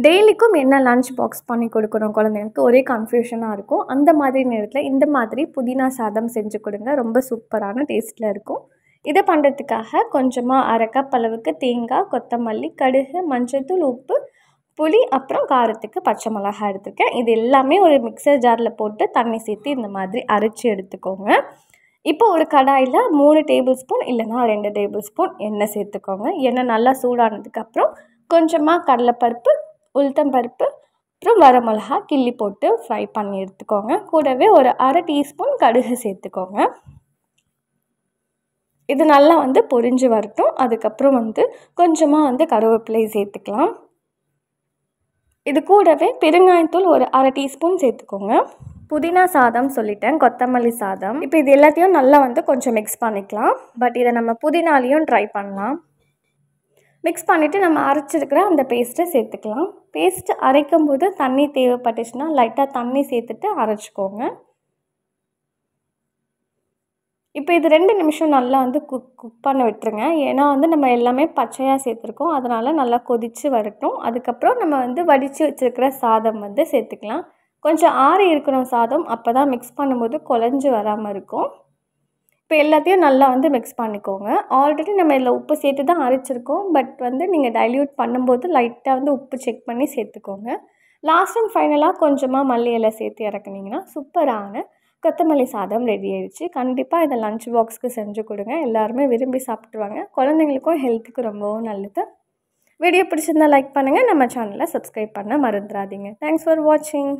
டெய்லிக்கும் என்ன lunch box பண்ணி கொடுக்கணும் குழந்தைங்களுக்கு ஒரே கன்ஃபியூஷனாக இருக்கும். அந்த மாதிரி நேரத்தில் இந்த மாதிரி புதினா சாதம் செஞ்சு கொடுங்க. ரொம்ப சூப்பரான டேஸ்ட்டில் இருக்கும். இதை பண்ணுறதுக்காக கொஞ்சமாக 1/2 கப் அளவுக்கு தேங்காய், கொத்தமல்லி, கடுகு, மஞ்சள்தூள், உப்பு, புளி, அப்புறம் காரத்துக்கு பச்சை மிளகாய் எடுத்துருக்கேன். இது எல்லாமே ஒரு மிக்சர் ஜாரில் போட்டு தண்ணி சேர்த்து இந்த மாதிரி அரைச்சி எடுத்துக்கோங்க. இப்போ ஒரு கடாயில் 3 டேபிள் ஸ்பூன் இல்லைனா 2 டேபிள் ஸ்பூன் எண்ணெய் சேர்த்துக்கோங்க. எண்ணெய் நல்லா சூடானதுக்கப்புறம் கொஞ்சமாக கடலைப்பருப்பு, உளுத்தம்பருப்பு, அப்புறம் வரமிளகா கிள்ளி போட்டு ஃப்ரை பண்ணி எடுத்துக்கோங்க. கூடவே ஒரு 1/2 டீஸ்பூன் கடுகு சேர்த்துக்கோங்க. இது நல்லா பொரிஞ்சு வரட்டும். அதுக்கப்புறம் கொஞ்சமாக கருவேப்பிலை சேர்த்துக்கலாம். இது கூடவே பெருங்காயத்தூள் ஒரு 1/2 டீஸ்பூன் சேர்த்துக்கோங்க. புதினா சாதம் சொல்லிட்டேன், கொத்தமல்லி சாதம். இப்போ இது எல்லாத்தையும் நல்லா கொஞ்சம் மிக்ஸ் பண்ணிக்கலாம். பட் இதை நம்ம புதினாலையும் ட்ரை பண்ணலாம். மிக்ஸ் பண்ணிவிட்டு நம்ம அரைச்சிருக்கிற அந்த பேஸ்ட்டை சேர்த்துக்கலாம். பேஸ்ட்டு அரைக்கும் போது தண்ணி தேவைப்பட்டுச்சுன்னா லைட்டாக தண்ணி சேர்த்துட்டு அரைச்சிக்கோங்க. இப்போ இது 2 நிமிஷம் நல்லா குக் பண்ண விட்டுருங்க. ஏன்னா நம்ம எல்லாமே பச்சையாக சேர்த்துருக்கோம். அதனால் நல்லா கொதித்து வரட்டும். அதுக்கப்புறம் நம்ம வடித்து வச்சுருக்கிற சாதம் சேர்த்துக்கலாம். கொஞ்சம் ஆறி இருக்கணும் சாதம். அப்போ தான் மிக்ஸ் பண்ணும்போது குழஞ்சி வராமல் இருக்கும். இப்போ எல்லாத்தையும் நல்லா மிக்ஸ் பண்ணிக்கோங்க. ஆல்ரெடி நம்ம இதில் உப்பு சேர்த்து தான் அரைச்சிருக்கோம். பட் நீங்கள் டைல்யூட் பண்ணும்போது லைட்டாக உப்பு செக் பண்ணி சேர்த்துக்கோங்க. லாஸ்ட் அண்ட் ஃபைனலாக கொஞ்சமாக மல்லி இலை சேர்த்து இறக்குனீங்கன்னா சூப்பரான கொத்தமல்லி சாதம் ரெடி ஆயிடுச்சு. கண்டிப்பாக இதை லஞ்ச் பாக்ஸ்க்கு செஞ்சு கொடுங்க. எல்லாருமே விரும்பி சாப்பிட்ருவாங்க. குழந்தைங்களுக்கும் ஹெல்த்துக்கு ரொம்பவும் நல்லது. வீடியோ பிடிச்சிருந்தால் லைக் பண்ணுங்கள். நம்ம சேனலை சப்ஸ்கிரைப் பண்ண மறந்துடாதீங்க. தேங்க்ஸ் ஃபார் வாட்சிங்.